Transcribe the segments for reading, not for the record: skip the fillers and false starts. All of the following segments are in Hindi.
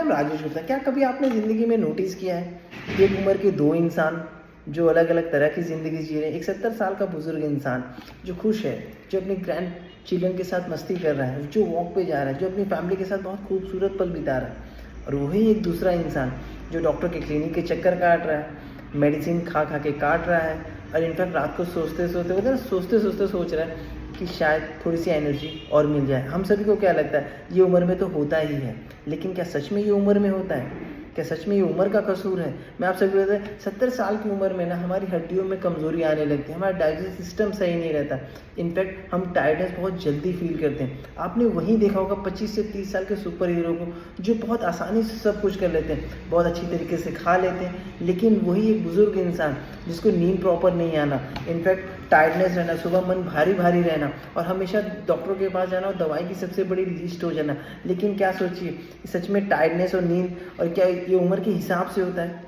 नाम राजेश गुप्ता। क्या कभी आपने ज़िंदगी में नोटिस किया है कि एक उम्र के दो इंसान जो अलग अलग तरह की ज़िंदगी जी रहे हैं? एक 70 साल का बुजुर्ग इंसान जो खुश है, जो अपने ग्रैंड चिल्ड्रन के साथ मस्ती कर रहा है, जो वॉक पे जा रहा है, जो अपनी फैमिली के साथ बहुत खूबसूरत पल बिता रहा है, और वही एक दूसरा इंसान जो डॉक्टर के क्लिनिक के चक्कर काट रहा है, मेडिसिन खा खा के काट रहा है, और इनफैक्ट रात को सोचते सोचते सोच रहा है कि शायद थोड़ी सी एनर्जी और मिल जाए। हम सभी को क्या लगता है, ये उम्र में तो होता ही है, लेकिन क्या सच में ये उम्र में होता है? क्या सच में ये उम्र का कसूर है? मैं आप सभी को बताऊं, 70 साल की उम्र में ना हमारी हड्डियों में कमज़ोरी आने लगती है, हमारा डाइजेस्ट सिस्टम सही नहीं रहता, इनफैक्ट हम टायर्डनेस बहुत जल्दी फील करते हैं। आपने वहीं देखा होगा 25 से 30 साल के सुपर हीरो को जो बहुत आसानी से सब कुछ कर लेते हैं, बहुत अच्छी तरीके से खा लेते हैं, लेकिन वही एक बुज़ुर्ग इंसान जिसको नींद प्रॉपर नहीं आना, इनफैक्ट टायर्डनेस रहना, सुबह मन भारी भारी रहना, और हमेशा डॉक्टर के पास जाना और दवाई की सबसे बड़ी लिस्ट हो जाना। लेकिन क्या सोचिए, सच में टायर्डनेस और नींद और क्या ये उम्र के हिसाब से होता है?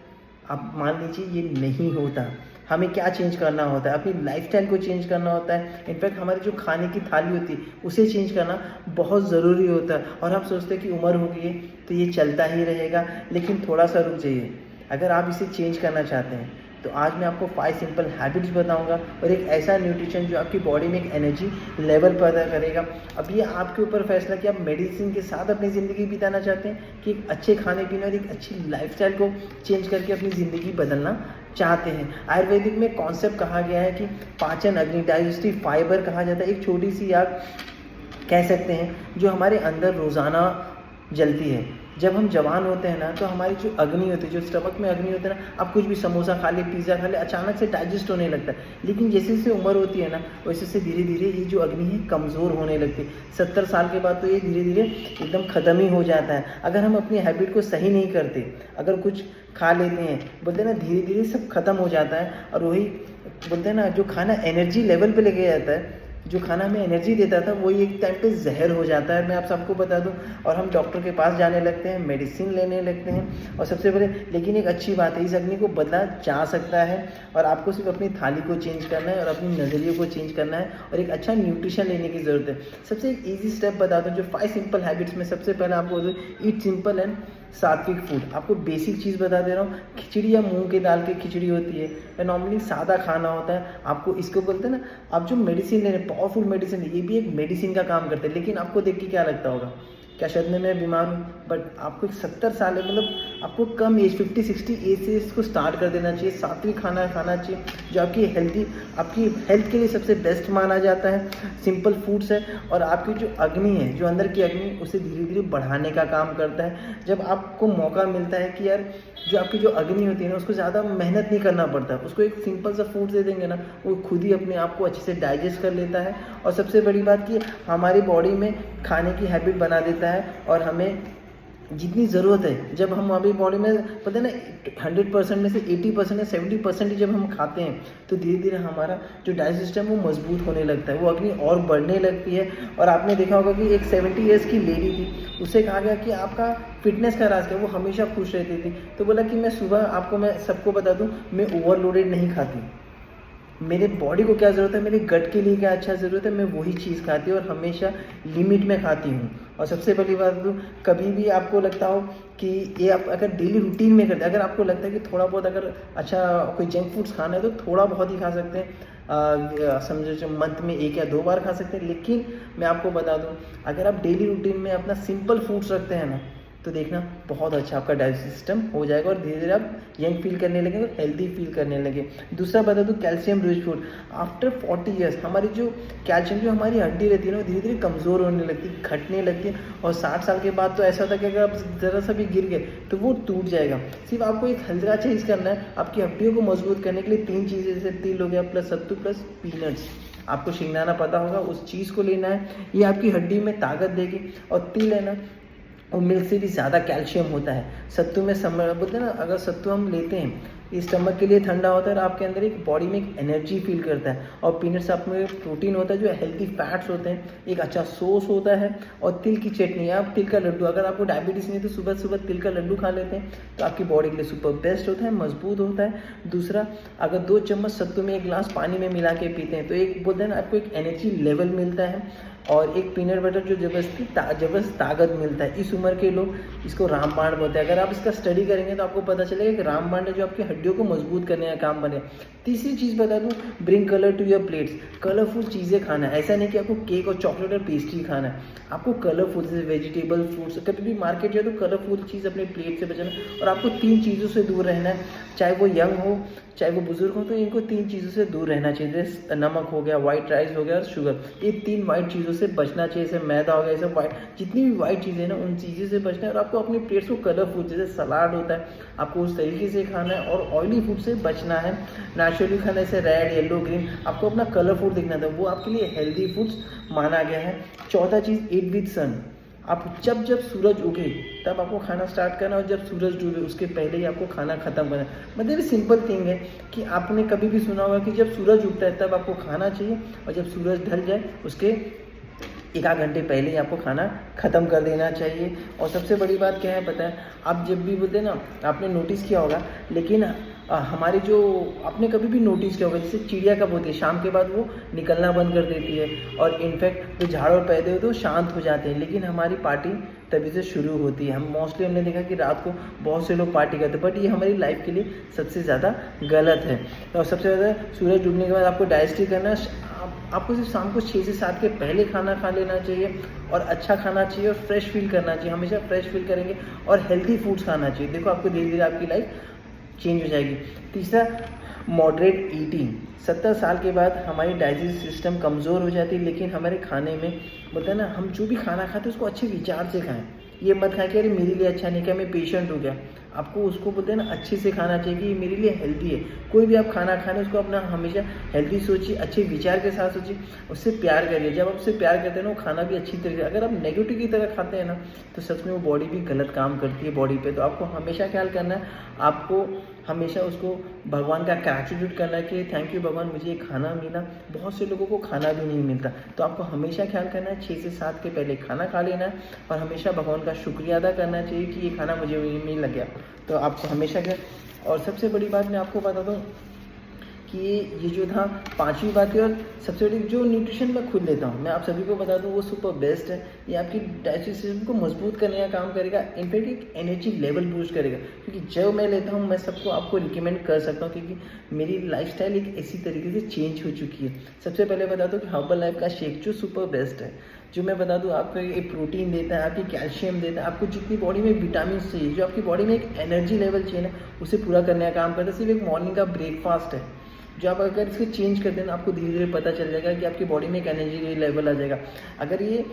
आप मान लीजिए ये नहीं होता। हमें क्या चेंज करना होता है? अपनी लाइफस्टाइल को चेंज करना होता है। इनफैक्ट हमारी जो खाने की थाली होती है उसे चेंज करना बहुत ज़रूरी होता है। और हम सोचते हैं कि उम्र हो गई है तो ये चलता ही रहेगा, लेकिन थोड़ा सा रुक जाइए। अगर आप इसे चेंज करना चाहते हैं तो आज मैं आपको 5 सिंपल हैबिट्स बताऊंगा, और एक ऐसा न्यूट्रिशन जो आपकी बॉडी में एक एनर्जी लेवल पैदा करेगा। अब ये आपके ऊपर फैसला कि आप मेडिसिन के साथ अपनी ज़िंदगी बिताना चाहते हैं कि एक अच्छे खाने पीने और एक अच्छी लाइफस्टाइल को चेंज करके अपनी ज़िंदगी बदलना चाहते हैं। आयुर्वेदिक में कॉन्सेप्ट कहा गया है कि पाचन अग्नि, डाइजेस्टिव फाइबर कहा जाता है, एक छोटी सी आग कह सकते हैं जो हमारे अंदर रोज़ाना जलती है। जब हम जवान होते हैं ना तो हमारी जो अग्नि होती है, जो स्टमक में अग्नि होती है ना, आप कुछ भी समोसा खा ले, पिज़्ज़ा खा ले, अचानक से डाइजेस्ट होने लगता है। लेकिन जैसे जैसे उम्र होती है ना वैसे से धीरे धीरे ये जो अग्नि है कमज़ोर होने लगती है। 70 साल के बाद तो ये धीरे धीरे एकदम ख़त्म ही हो जाता है। अगर हम अपनी हैबिट को सही नहीं करते, अगर कुछ खा लेते हैं, बोलते हैं ना धीरे धीरे सब खत्म हो जाता है। और वही बोलते हैं ना, जो खाना एनर्जी लेवल पे लेके जाता है, जो खाना हमें एनर्जी देता था, वही एक टाइम पे जहर हो जाता है। मैं आप सबको बता दूं, और हम डॉक्टर के पास जाने लगते हैं, मेडिसिन लेने लगते हैं। और सबसे पहले, लेकिन एक अच्छी बात है, इस अग्नि को बदला जा सकता है, और आपको सिर्फ अपनी थाली को चेंज करना है और अपनी नज़रिए को चेंज करना है, और एक अच्छा न्यूट्रिशन लेने की ज़रूरत है। सबसे एक ईजी स्टेप बता दूँ, जो 5 सिंपल हैबिट्स में सबसे पहले आपको ईट सिंपल एंड सात्विक फूड। आपको बेसिक चीज़ बता दे रहा हूँ, खिचड़ी या मूंग की दाल की खिचड़ी होती है, या नॉर्मली सादा खाना होता है। आपको इसको बोलते हैं ना, आप जो मेडिसिन ले रहे हैं, पावरफुल मेडिसिन, ये भी एक मेडिसिन का काम करते हैं। लेकिन आपको देख के क्या लगता होगा, क्या शायद मैं बीमार हूँ? बट आपको 70 साल है, मतलब आपको कम एज 50-60 एज से इसको स्टार्ट कर देना चाहिए। सात्विक खाना खाना चाहिए जो आपकी हेल्थ के लिए सबसे बेस्ट माना जाता है। सिंपल फूड्स है, और आपकी जो अग्नि है, जो अंदर की अग्नि, उसे धीरे धीरे बढ़ाने का काम करता है। जब आपको मौका मिलता है कि यार जो आपकी जो अग्नि होती है ना, उसको ज़्यादा मेहनत नहीं करना पड़ता, उसको एक सिंपल सा फूड दे देंगे ना, वो खुद ही अपने आप को अच्छे से डाइजेस्ट कर लेता है। और सबसे बड़ी बात कि हमारी बॉडी में खाने की हैबिट बना देता है, और हमें जितनी ज़रूरत है, जब हम अभी बॉडी में पता है ना 100% में से 80% या 70% ही जब हम खाते हैं, तो धीरे धीरे हमारा जो डाइजेस्ट सिस्टम वो मजबूत होने लगता है, वो अग्नि और बढ़ने लगती है। और आपने देखा होगा कि एक 70 ईयर्स की लेडी थी, उससे कहा गया कि आपका फिटनेस का राज क्या है, वो हमेशा खुश रहती थी। तो बोला कि मैं सुबह मैं सबको बता दूँ, मैं ओवरलोडेड नहीं खाती, मेरे बॉडी को क्या ज़रूरत है, मेरे गट के लिए क्या अच्छा ज़रूरत है, मैं वही चीज़ खाती हूँ, और हमेशा लिमिट में खाती हूँ। और सबसे पहली बात तो, कभी भी आपको लगता हो कि ये आप अगर डेली रूटीन में करते हैं, अगर आपको लगता है कि थोड़ा बहुत अगर अच्छा कोई जंक फूड्स खाना है तो थोड़ा बहुत ही खा सकते हैं, समझो मंथ में 1 या 2 बार खा सकते हैं। लेकिन मैं आपको बता दूँ, अगर आप डेली रूटीन में अपना सिंपल फूड्स रखते हैं ना, तो देखना बहुत अच्छा आपका डाइजेस्ट सिस्टम हो जाएगा, और धीरे धीरे आप यंग फील करने लगे और हेल्दी फील करने लगे। दूसरा बता दूँ, calcium rich food. After 40 years हमारी जो कैल्शियम, जो हमारी हड्डी रहती है ना, वो धीरे धीरे कमज़ोर होने लगती है, घटने लगती है। और 60 साल के बाद तो ऐसा होता है कि अगर आप ज़रा सा भी गिर गए तो वो टूट जाएगा। सिर्फ आपको एक हल्का चीज़ करना है, आपकी हड्डियों को मजबूत करने के लिए 3 चीज़ें, जैसे तिल हो गया, प्लस सत्तू, प्लस पीनट्स। आपको शिंगदाना पता होगा, उस चीज़ को लेना है, ये आपकी हड्डी में ताकत देगी। और तिल है ना, और मिल्क से भी ज़्यादा कैल्शियम होता है। सत्तू में बोलते हैं ना, अगर सत्तू हम लेते हैं, ये स्टमक के लिए ठंडा होता है, और आपके अंदर एक बॉडी में एक एनर्जी फील करता है। और पीनट्स आप में प्रोटीन होता है, जो हेल्दी फैट्स होते हैं, एक अच्छा सोर्स होता है। और तिल की चटनी, आप तिल का लड्डू, अगर आपको डायबिटीज़ नहीं है तो सुबह सुबह तिल का लड्डू खा लेते हैं, तो आपकी बॉडी के लिए सुपर बेस्ट होता है, मजबूत होता है। दूसरा, अगर 2 चम्मच सत्तू में 1 गिलास पानी में मिला के पीते हैं, तो एक बोलते हैं ना, आपको एक एनर्जी लेवल मिलता है। और एक पीनट बटर जो जबरदस्त ताकत मिलता है। इस उम्र के लोग इसको रामबाण बोलते हैं। अगर आप इसका स्टडी करेंगे तो आपको पता चलेगा कि रामबाण है जो आपकी हड्डियों को मजबूत करने का काम बने। तीसरी चीज़ बता दूँ, bring colour to your plates. Colourful चीज़ें खाना है, ऐसा नहीं कि आपको केक और चॉकलेट और पेस्ट्री खाना है, आपको कलरफुल जैसे वेजिटेबल, फ्रूट्स। कभी भी मार्केट जाए तो कलरफुल चीज़ अपने प्लेट से बचाना। और आपको 3 चीज़ों से दूर रहना है, चाहे वो यंग हो चाहे वो बुजुर्ग हो, तो इनको 3 चीज़ों से दूर रहना चाहिए। जैसे नमक हो गया, वाइट राइस हो गया और शुगर। ये 3 वाइट चीज़ों से बचना चाहिए। जैसे मैदा हो गया, ये सब वाइट, जितनी भी वाइट चीज़ें हैं ना उन चीज़ों से बचना है। और आपको अपनी प्लेट्स को कलरफुल, जैसे सलाद होता है, आपको उस तरीके से खाना है। और ऑयली फूड से बचना है। नेचुरली खाना, जैसे रेड, येलो, ग्रीन, आपको अपना कलरफुल दिखना था, वो आपके लिए हेल्दी फूड्स माना गया है। चौथा चीज़, ईट विद सन। आप जब सूरज उगे तब आपको खाना स्टार्ट करना, और जब सूरज डूबे उसके पहले ही आपको खाना खत्म करना। मतलब सिंपल थिंग है कि आपने कभी भी सुना होगा कि जब सूरज उगता है तब आपको खाना चाहिए, और जब सूरज ढल जाए उसके 1 आध घंटे पहले ही आपको खाना ख़त्म कर देना चाहिए। और सबसे बड़ी बात क्या है पता है, आप जब भी बोलते हैं ना, आपने नोटिस किया होगा, लेकिन हमारी जो, आपने कभी भी नोटिस किया होगा, जैसे चिड़िया कब होती है, शाम के बाद वो निकलना बंद कर देती है, और इनफैक्ट जो झाड़ और पैदे होते हैं वो शांत हो जाते हैं, लेकिन हमारी पार्टी तभी से शुरू होती है। हमने देखा कि रात को बहुत से लोग पार्टी करते हैं, बट ये हमारी लाइफ के लिए सबसे ज़्यादा गलत है। और सबसे ज़्यादा सूरज डूबने के बाद आपको डाइजेस्ट करना, आपको सिर्फ शाम को 6 से 7 के पहले खाना खा लेना चाहिए, और अच्छा खाना चाहिए, और फ्रेश फील करना चाहिए। हमेशा फ्रेश फील करेंगे, और हेल्दी फूड्स खाना चाहिए। देखो आपको धीरे धीरे आपकी लाइफ चेंज हो जाएगी। तीसरा, मॉडरेट ईटिंग। 70 साल के बाद हमारी डाइजेस्ट सिस्टम कमज़ोर हो जाती है, लेकिन हमारे खाने में बोलते हैं ना, हम जो भी खाना खाते हैं उसको अच्छे विचार से खाएं। ये मत खाएं कि अरे मेरे लिए अच्छा नहीं, क्या मैं पेशेंट हो गया। आपको उसको बोलते हैं ना, अच्छे से खाना चाहिए कि ये मेरे लिए हेल्दी है। कोई भी आप खाना खाने उसको अपना हमेशा हेल्दी सोचिए, अच्छे विचार के साथ सोचिए, उससे प्यार करिए। जब आप उससे प्यार करते हैं ना, वो खाना भी अच्छी तरीके। अगर आप नेगेटिव की तरह खाते हैं ना, तो सच में वो बॉडी भी गलत काम करती है बॉडी पे। तो आपको हमेशा ख्याल करना है, आपको हमेशा उसको भगवान का ग्रैटिट्यूड करना है कि थैंक यू भगवान, मुझे ये खाना मिला। बहुत से लोगों को खाना भी नहीं मिलता, तो आपको हमेशा ख्याल करना है 6 से 7 के पहले खाना खा लेना है, और हमेशा भगवान का शुक्रिया अदा करना चाहिए कि ये खाना मुझे मिल गया। तो आपको हमेशा क्या। और सबसे बड़ी बात मैं आपको बता दूँ कि ये जो था 5वीं बात है, और सबसे बड़ी जो न्यूट्रिशन मैं खुद लेता हूँ, मैं आप सभी को बता दूँ, वो सुपर बेस्ट है। ये आपकी डाइजेस्टिव सिस्टम को मजबूत करने का काम करेगा, इनफैक्ट एक एनर्जी लेवल बूस्ट करेगा। क्योंकि जो मैं लेता हूँ, मैं सबको आपको रिकमेंड कर सकता हूँ, क्योंकि मेरी लाइफस्टाइल एक ऐसी तरीके से चेंज हो चुकी है। सबसे पहले बता दूँ कि हर्बल लाइफ का शेक जो सुपर बेस्ट है, जो मैं बता दूँ आपको ये प्रोटीन देता है, आपकी कैल्शियम देता है, आपको जितनी बॉडी में विटामिन चाहिए, जो आपकी बॉडी में एक एनर्जी लेवल चाहिए ना, उसे पूरा करने का काम करता है। सिर्फ एक मॉर्निंग का ब्रेकफास्ट है, जो आप अगर इसको चेंज कर देना, आपको धीरे धीरे पता चल जाएगा कि आपकी बॉडी में एक एनर्जी लेवल आ जाएगा। अगर ये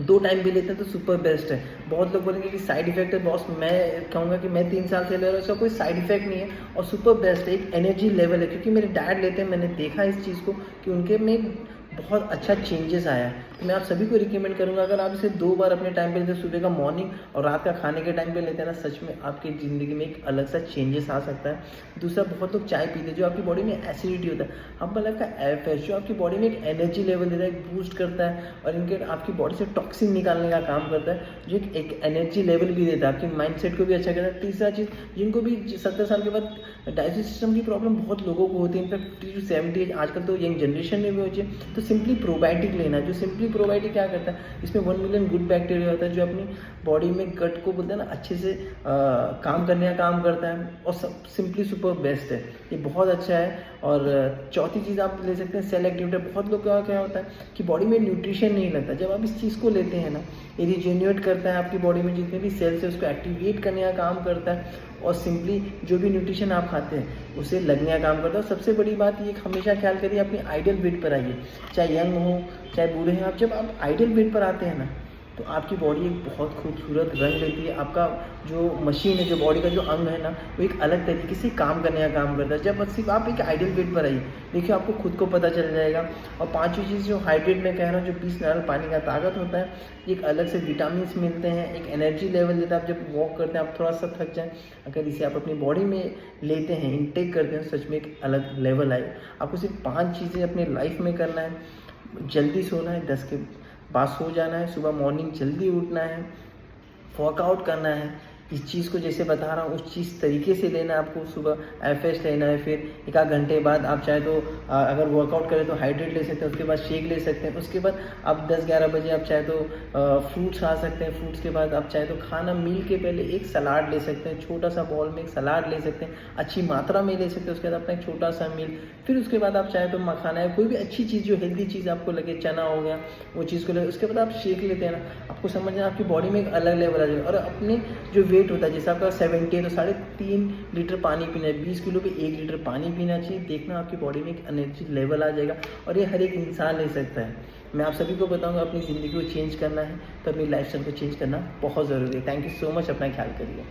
2 टाइम भी लेते हैं तो सुपर बेस्ट है। बहुत लोग बोलेंगे कि साइड इफेक्ट है बॉस, मैं कहूँगा कि मैं 3 साल से ले रहा हूँ, इसका कोई साइड इफेक्ट नहीं है, और सुपर बेस्ट है, एक एनर्जी लेवल है। क्योंकि मेरे डैड लेते हैं, मैंने देखा इस चीज़ को कि उनके में बहुत अच्छा चेंजेस आया है। तो मैं आप सभी को रिकमेंड करूंगा, अगर आप इसे 2 बार अपने टाइम पे लेते हैं, सुबह का मॉर्निंग और रात का खाने के टाइम पे लेते हैं ना, सच में आपकी ज़िंदगी में एक अलग सा चेंजेस आ सकता है। दूसरा, बहुत लोग चाय पीते हैं, जो आपकी बॉडी में एसिडिटी होता है, हर्बल लाइफ का एफएस जो आपकी बॉडी में एक एनर्जी लेवल देता है, एक बूस्ट करता है, और इनके आपकी बॉडी से टॉक्सिन निकालने का काम करता है, जो एक एनर्जी लेवल भी देता है, आपके माइंडसेट को भी अच्छा करता है। तीसरा चीज़, जिनको भी 70 साल के बाद डाइजेस्टिव सिस्टम की प्रॉब्लम बहुत लोगों को होती है, इनफैक्ट 50 to 70 आजकल तो यंग जनरेशन में भी होती है, तो सिंपली प्रोबायोटिक लेना। जो सिंपली प्रोबायोटिक क्या करता है, इसमें 1 मिलियन गुड बैक्टीरिया होता है, जो अपनी बॉडी में गट को बोलते हैं ना, अच्छे से काम करने का काम करता है, और सिंपली सुपर बेस्ट है, ये बहुत अच्छा है। और चौथी चीज़ आप ले सकते हैं, सेल एक्टिवेटर। बहुत लोग का क्या होता है कि बॉडी में न्यूट्रिशन नहीं लगता, जब आप इस चीज़ को लेते हैं ना, ये रिजेन्युएट करता है आपकी बॉडी में जितने भी सेल्स है, उसको एक्टिवेट करने का काम करता है, और सिंपली जो भी न्यूट्रिशन आप खाते हैं उसे लगने का काम करता है। और सबसे बड़ी बात ये, हमेशा ख्याल करिए अपनी आइडियल वेट पर आइए, चाहे यंग हो चाहे बूढ़े हैं। आप जब आप आइडियल वेट पर आते हैं ना, तो आपकी बॉडी एक बहुत खूबसूरत रंग लेती है। आपका जो मशीन है, जो बॉडी का जो अंग है ना, वो एक अलग तरीके से काम करने का काम करता है। जब सिर्फ आप एक आइडियल वेट पर आइए, देखिए आपको खुद को पता चल जाएगा। और 5वीं चीज़ जो हाइड्रेट में कह रहा हूँ, जो 20 नारियल पानी का ताकत होता है, एक अलग से विटामिन मिलते हैं, एक एनर्जी लेवल देता है। आप जब वॉक करते हैं, आप थोड़ा सा थक जाएँ, अगर इसे आप अपनी बॉडी में लेते हैं, इनटेक करते हैं, सच में एक अलग लेवल आए। आपको सिर्फ 5 चीज़ें अपनी लाइफ में करना है। जल्दी सोना है, 10 के बाद सो जाना है, सुबह मॉर्निंग जल्दी उठना है, वर्कआउट करना है, इस चीज़ को जैसे बता रहा हूँ उस चीज़ तरीके से लेना है आपको। सुबह एफएस लेना है, फिर एक आध घंटे बाद आप चाहे तो अगर वर्कआउट करें तो हाइड्रेट ले सकते हैं, उसके बाद शेक ले सकते हैं, उसके बाद आप 10-11 बजे आप चाहे तो फ्रूट्स खा सकते हैं, फ्रूट्स के बाद आप चाहे तो खाना मील के पहले एक सलाद ले सकते हैं, छोटा सा बॉल में एक सलाद ले सकते हैं, अच्छी मात्रा में ले सकते हैं, उसके बाद अपना एक छोटा सा मील, फिर उसके बाद आप चाहे तो मखाना है, कोई भी अच्छी चीज़ जो हेल्दी चीज़ आपको लगे, चना हो गया, वो चीज़ को ले, उसके बाद आप शेक लेते हैं ना, आपको समझना आपकी बॉडी में एक अलग लेवल आ जाएगा। और अपने जो वेट होता है, जैसे आपका 70 है तो 3.5 लीटर पानी पीना है, 20 किलो पे 1 लीटर पानी पीना चाहिए। देखना आपकी बॉडी में एक एनर्जी लेवल आ जाएगा, और ये हर एक इंसान ले सकता है। मैं आप सभी को बताऊंगा अपनी ज़िंदगी को चेंज करना है तो अपनी लाइफस्टाइल को चेंज करना बहुत ज़रूरी है। थैंक यू सो मच, अपना ख्याल करिए।